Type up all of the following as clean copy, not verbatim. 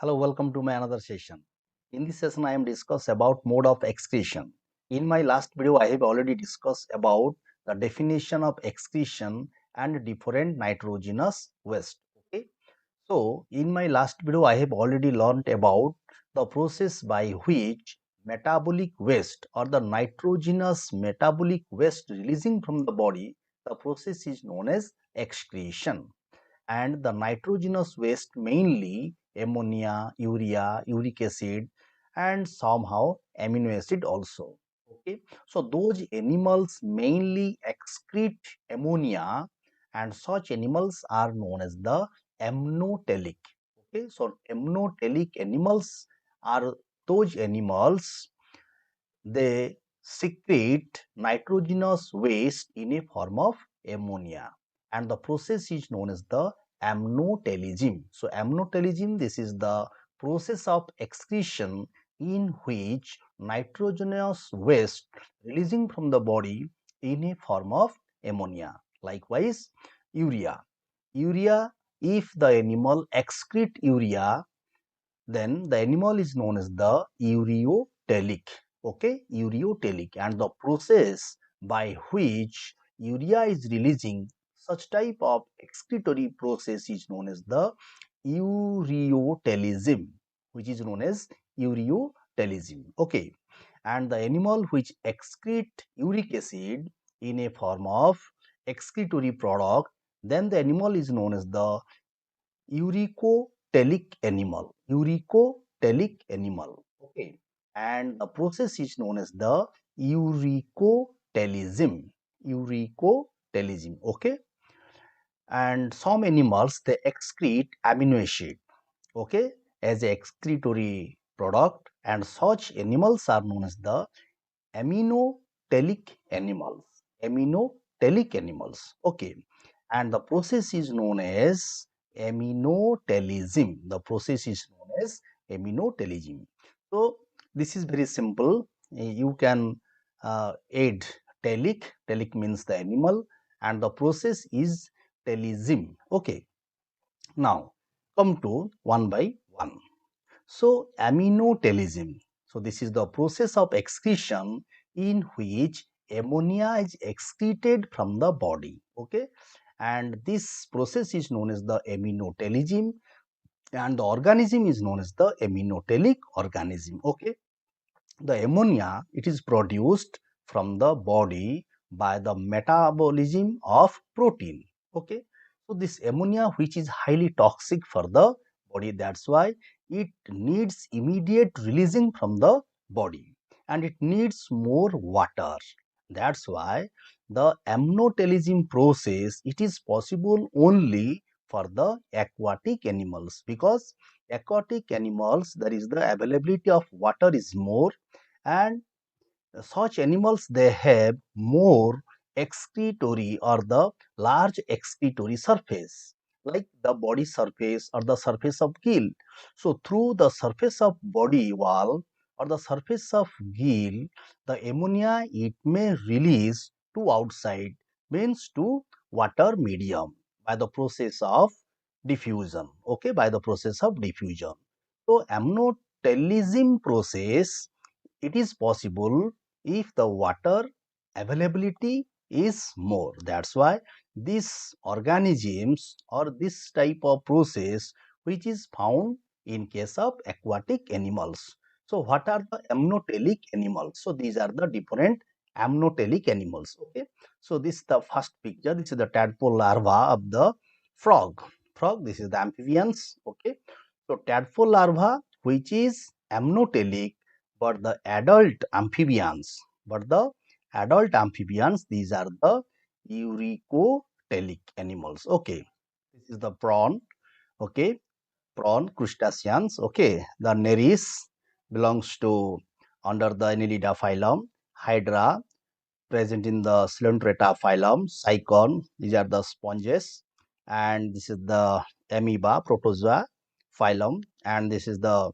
Hello, welcome to my another session. In this session, I am discuss about mode of excretion. In my last video, I have already discussed about the definition of excretion and different nitrogenous waste. Okay. So, in my last video, I have already learned about the process by which metabolic waste or the nitrogenous metabolic waste releasing from the body, the process is known as excretion. And the nitrogenous waste mainly ammonia, urea, uric acid and somehow amino acid also. Okay. So, those animals mainly excrete ammonia and such animals are known as the amnotalic. Okay. So, amnotalic animals are those animals, they secrete nitrogenous waste in a form of ammonia, and the process is known as the amnotalism. So, amnotalism, this is the process of excretion in which nitrogenous waste releasing from the body in a form of ammonia. Likewise, urea. Urea, if the animal excrete urea, then the animal is known as the ureotelic. Okay, ureotelic, and the process by which urea is releasing, such type of excretory process is known as the ureotylism, which is known as ureotylism. Okay, and the animal which excrete uric acid in a form of excretory product, then the animal is known as the Urecotylic animal. Urecotylic animal. Okay, and the process is known as the Urecotylism. Urecotylism. Okay, and some animals, they excrete amino acid. Okay, as a excretory product, and such animals are known as the aminotalic animals. Aminotalic animals. Okay, and the process is known as aminotalism. The process is known as aminotalism. So, this is very simple. You can add telic. Telic means the animal, and the process is talism. Okay. Now, come to one by one. So, aminotalism. So, this is the process of excretion in which ammonia is excreted from the body. Okay, and this process is known as the aminotalism, and the organism is known as the aminotalic organism. Okay, the ammonia, it is produced from the body by the metabolism of protein. Okay, so this ammonia, which is highly toxic for the body, that's why it needs immediate releasing from the body, and it needs more water. That's why the amnotalism process, it is possible only for the aquatic animals, because aquatic animals, there is the availability of water is more, and such animals, they have more excretory or the large excretory surface, like the body surface or the surface of gill. So, through the surface of body wall or the surface of gill, the ammonia, it may release to outside, means to water medium, by the process of diffusion. Okay, by the process of diffusion. So, amnotalism process, it is possible if the water availability is more. That's why these organisms or this type of process, which is found in case of aquatic animals. So, what are the amnotalic animals? So, these are the different amnotalic animals. Okay, so this is the first picture. This is the tadpole larva of the frog. Frog. This is the amphibians. Okay, so tadpole larva, which is amnotalic, but the adult amphibians, these are the urecotylic animals. Okay, this is the prawn. Okay, prawn crustaceans. Okay, the nereis belongs to under the Annelida phylum. Hydra present in the Coelenterata phylum. Cycon, these are the sponges, and this is the amoeba protozoa phylum, and this is the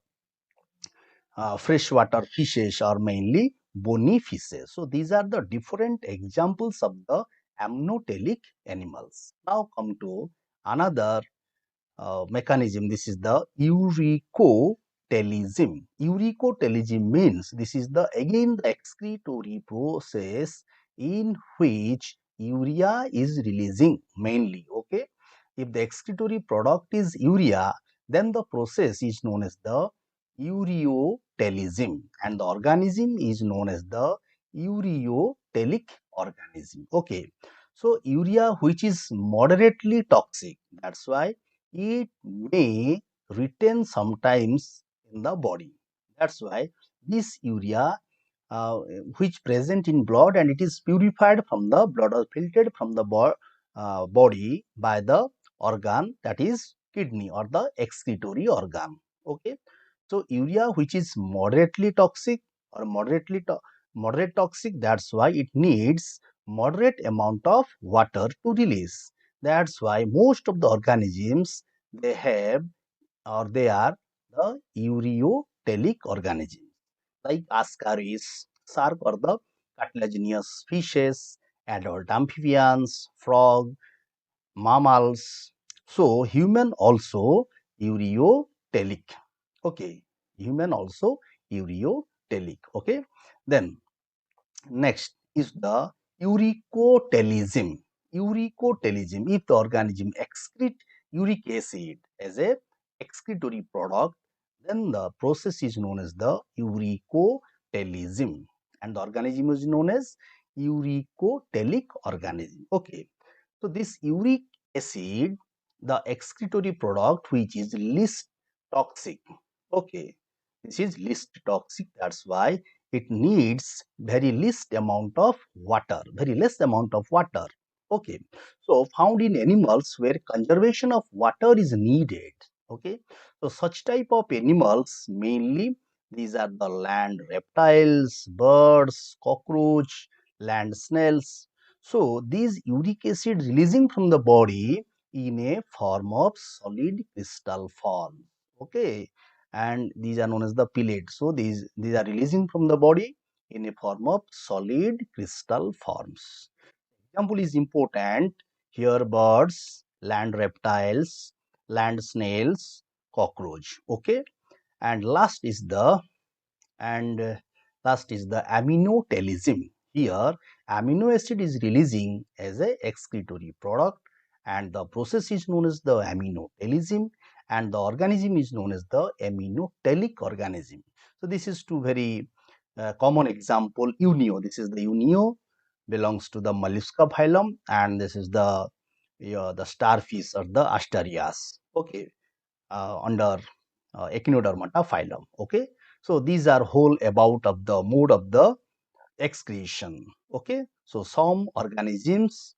freshwater fishes are mainly bony fishes. So, these are the different examples of the amnotalic animals. Now, come to another mechanism. This is the Urecotylism. Urecotylism means this is the again the excretory process in which urea is releasing mainly. Okay, if the excretory product is urea, then the process is known as the ureotylism, and the organism is known as the ureotelic organism. Okay, so urea which is moderately toxic, that's why it may retain sometimes in the body. That's why this urea which present in blood, and it is purified from the blood or filtered from the body by the organ, that is kidney or the excretory organ. Okay, so urea which is moderately toxic or moderate toxic, that's why it needs moderate amount of water to release. That's why most of the organisms, they have or they are the ureotelic organisms, like ascaris, shark or the cartilaginous fishes, adult amphibians, frog, mammals. So human also ureotelic. Okay, human also ureotelic. Okay, then next is the Urecotylism. Urecotylism, if the organism excrete uric acid as a excretory product, then the process is known as the Urecotylism, and the organism is known as Urecotelic organism. Okay, so this uric acid, the excretory product which is least toxic. Okay, this is least toxic, that's why it needs very least amount of water, very less amount of water. Okay, so found in animals where conservation of water is needed. Okay, so such type of animals mainly these are the land reptiles, birds, cockroach, land snails. So these uric acid releasing from the body in a form of solid crystal form. Okay, and these are known as the pellets. So these are releasing from the body in a form of solid crystal forms. Example is important here: birds, land reptiles, land snails, cockroach. Okay, and and last is the aminotalism. Here, amino acid is releasing as a excretory product, and the process is known as the aminotalism, and the organism is known as the aminotelic organism. So this is two very common example. Unio, this is the unio, belongs to the mollusca phylum, and this is the the starfish or the asterias. Okay, under echinodermata phylum. Okay, so these are whole about of the mode of the excretion. Okay, so some organisms,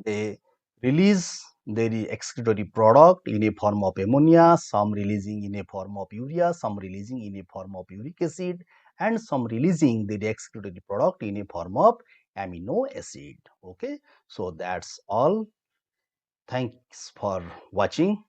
they release their excretory product in a form of ammonia, some releasing in a form of urea, some releasing in a form of uric acid, and some releasing the excretory product in a form of amino acid. Okay, so that's all. Thanks for watching.